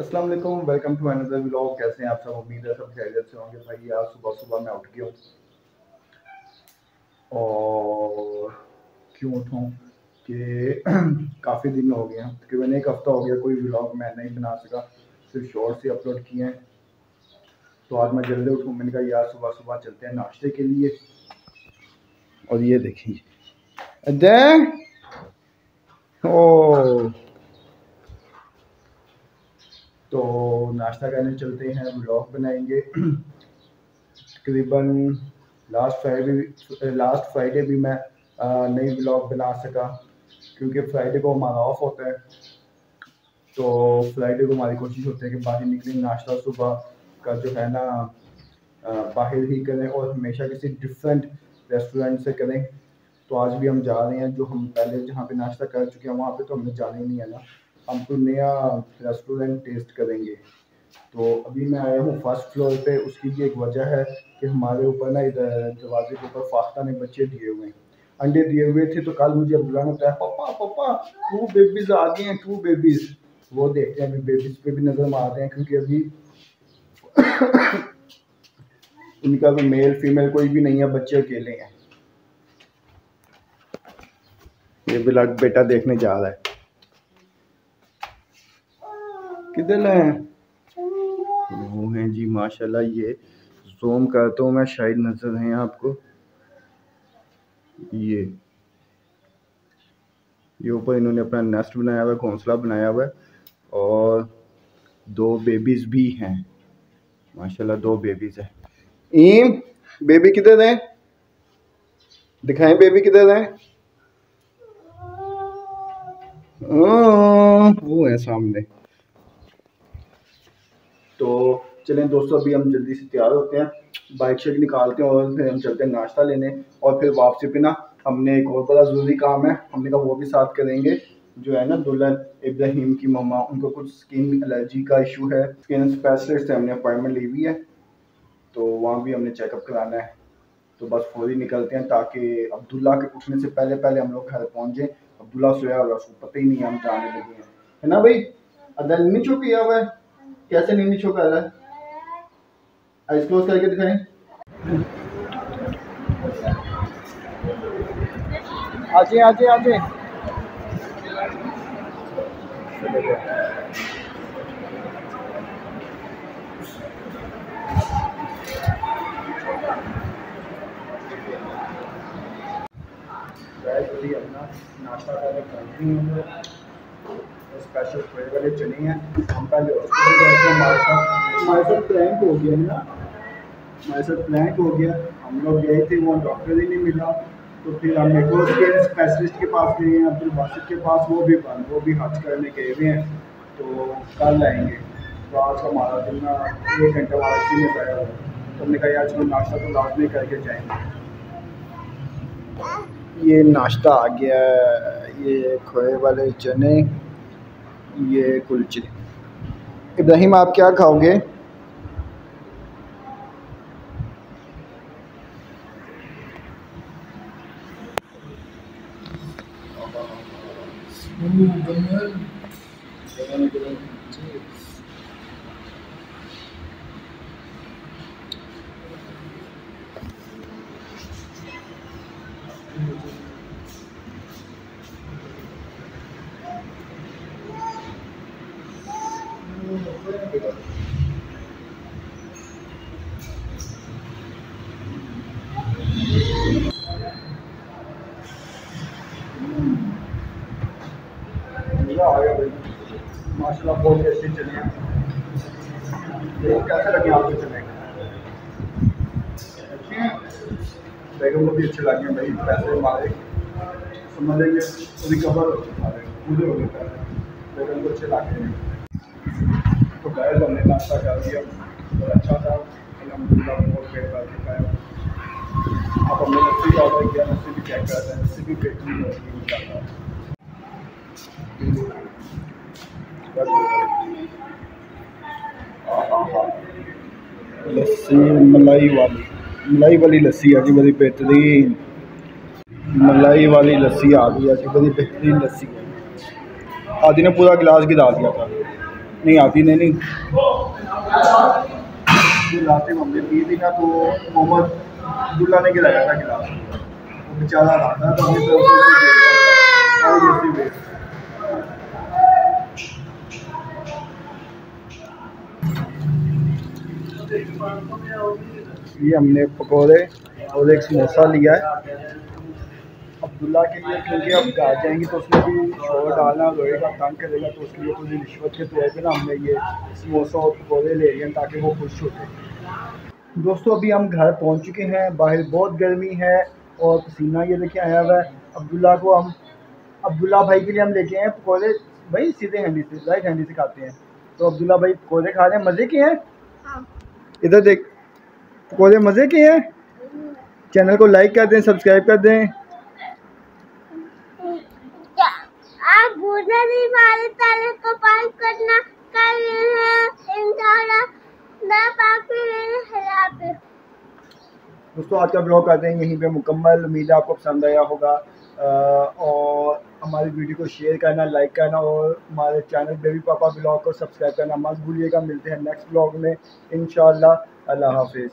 अस्सलाम वालेकुम, welcome to another vlog. कैसे हैं आप सब? उम्मीद है सब खैरियत से होंगे। भाई आज सुबह सुबह मैं उठ गया और क्यों उठूँ कि काफ़ी दिन हो गए हैं, तकरीबन एक हफ़्ता हो गया कोई व्लॉग मैं नहीं बना सका, सिर्फ शॉर्ट्स ही अपलोड किए हैं। तो आज मैं जल्दी उठूँ, मैंने कहा यार सुबह सुबह चलते हैं नाश्ते के लिए। और ये देखिए ओ, तो नाश्ता करने चलते हैं, व्लॉग बनाएंगे। तकरीबन लास्ट फ्राइडे भी मैं नई व्लॉग बना सका, क्योंकि फ्राइडे को हमारा ऑफ होता है। तो फ्राइडे को हमारी कोशिश होती है कि बाहर निकलें, नाश्ता सुबह का जो है ना बाहर ही करें और हमेशा किसी डिफरेंट रेस्टोरेंट से करें। तो आज भी हम जा रहे हैं, जो हम पहले जहाँ पे नाश्ता कर चुके हैं वहाँ पे तो हमें जाना ही नहीं है ना, हम तो नया रेस्टोरेंट टेस्ट करेंगे। तो अभी मैं आया हूँ फर्स्ट फ्लोर पे, उसकी भी एक वजह है कि हमारे ऊपर ना इधर दरवाजे के ऊपर फाख्ता ने बच्चे दिए हुए हैं, अंडे दिए हुए थे। तो कल मुझे अब्दुल्ला ने बताया पापा पापा 2 बेबीज आ गए हैं, 2 बेबीज। वो देखते हैं अभी बेबीज पे भी नजर मारते हैं, क्योंकि अभी उनका कोई मेल फीमेल कोई भी नहीं है, बच्चे अकेले हैं। ये बिलाल बेटा देखने जा रहा है, किधर है? वो हैं जी माशाल्लाह, ये ज़ूम करता हूँ मैं, शायद नजर हैं आपको। ये ऊपर इन्होंने अपना नेस्ट बनाया हुआ है, घोंसला बनाया हुआ है, और 2 बेबीज भी हैं माशाल्लाह, 2 बेबीज हैं। ईम बेबी किधर है? दिखाएं बेबी किधर है? वो है सामने। तो चलें दोस्तों, अभी हम जल्दी से तैयार होते हैं, बाइक शेक निकालते हैं और फिर हम चलते हैं नाश्ता लेने। और फिर वापसी पे ना हमने एक और बड़ा ज़रूरी काम है, हमने कहा वो भी साथ करेंगे। जो है ना दुल्हन इब्राहिम की मम्मा, उनको कुछ स्किन एलर्जी का इशू है, स्किन स्पेशलिस्ट से हमने अपॉइंटमेंट ली हुई है, तो वहाँ भी हमने चेकअप कराना है। तो बस फौरी निकलते हैं ताकि अब्दुल्ला के उठने से पहले पहले हम लोग घर पहुँच जाएँ। अब्दुल्ला सोया हुआ, उसको पता ही नहीं है हम जाने लगे हैं, है ना भाई? अदल नीचो किया हुआ है, कैसे नहीं नीचो कर रहा है? आइस क्लोज करके दिखाएं। आजे आजे आजे। अपना नाश्ता करने स्पेशल फ्राई वाले चने हैं। हम पहले हॉस्पिटल गए थे, हमारे साथ प्रैंक हो गया ना, हमारे साथ प्लैंक हो गया। हम लोग गए थे, वो डॉक्टर ही नहीं मिला, तो फिर हम एक और स्पेशलिस्ट के पास गए हैं, अब्दुल बासित के पास, वो भी बंद, वो भी हज करने गए हुए हैं, तो कल आएंगे। तो आज हमारा दिन ना 1 घंटा हमारा इसी में गया हुआ, तो हमने कहा आज हम नाश्ता तो लाजमी करके जाएंगे। ये नाश्ता आ गया, ये खोए वाले चने, ये कुलचे। इब्राहिम आप क्या खाओगे? आ गया भाई, माशाल्लाह बहुत टेस्टी चने हैं। कैसे लगे आपको चने? अच्छे हैं, बैगन को भी अच्छे लगे हैं भाई। पैसे हमारे समझ लेंगे रिकवर पूरे हो गए, बैगन को अच्छे लगे हैं। तो गैस हमने नाश्ता कर दिया और अच्छा था, अलहमदुलिल्लाह बहुत पेट भर चुका है। आप हमने लस्सी का ऑर्डर किया, लस्सी भी चेक करते हैं, लस्सी भी बेहतरीन होती है इंशाल्लाह। लस्सी मलाई वाली लस्सी है जी, बड़ी बेहतरीन मलाई वाली लस्सी आ गई है जी, बड़ी बेहतरीन लस्सी है। आदि ने पूरा गिलास गिरा दिया था। नहीं आती नहीं लाते हमने पी थी ना, तो मोहम्मद अब्दुल्ला ने गिराया था गिलास, वो बेचारा रहा था तो अपनी तरफ से उसे ये हमने पकौड़े और एक समोसा लिया है अब्दुल्ला के लिए, क्योंकि अब घर जाएंगे तो उसमें भी शोर डालना रोएगा, तंग करेगा, तो उसके लिए थोड़ी रिश्वत के तौर पे ना हमने ये समोसा और पकौड़े ले लिए ताकि वो खुश हो जाए। दोस्तों अभी हम घर पहुंच चुके हैं, बाहर बहुत गर्मी है और पसीना ये देखिए आया हुआ है। अब्दुल्ला भाई के लिए हम लेके आए हैं पकौड़े, भाई सीधे हैंडी से राइट हैंडी से खाते हैं, तो अब्दुल्ला भाई पकौड़े खा रहे हैं, मज़े के हैं। हाँ। इधर देख, पकौड़े मज़े के हैं। चैनल को लाइक कर दें, सब्सक्राइब कर दें। आप को करना दोस्तों आज का ब्लॉग करते हैं यहीं पे मुकम्मल। उम्मीद है आपको पसंद आया होगा और हमारी वीडियो को शेयर करना, लाइक करना और हमारे चैनल बेबी पापा ब्लॉग को सब्सक्राइब करना मत भूलिएगा। मिलते हैं नेक्स्ट ब्लॉग में इंशाल्लाह। अल्लाह हाफिज़।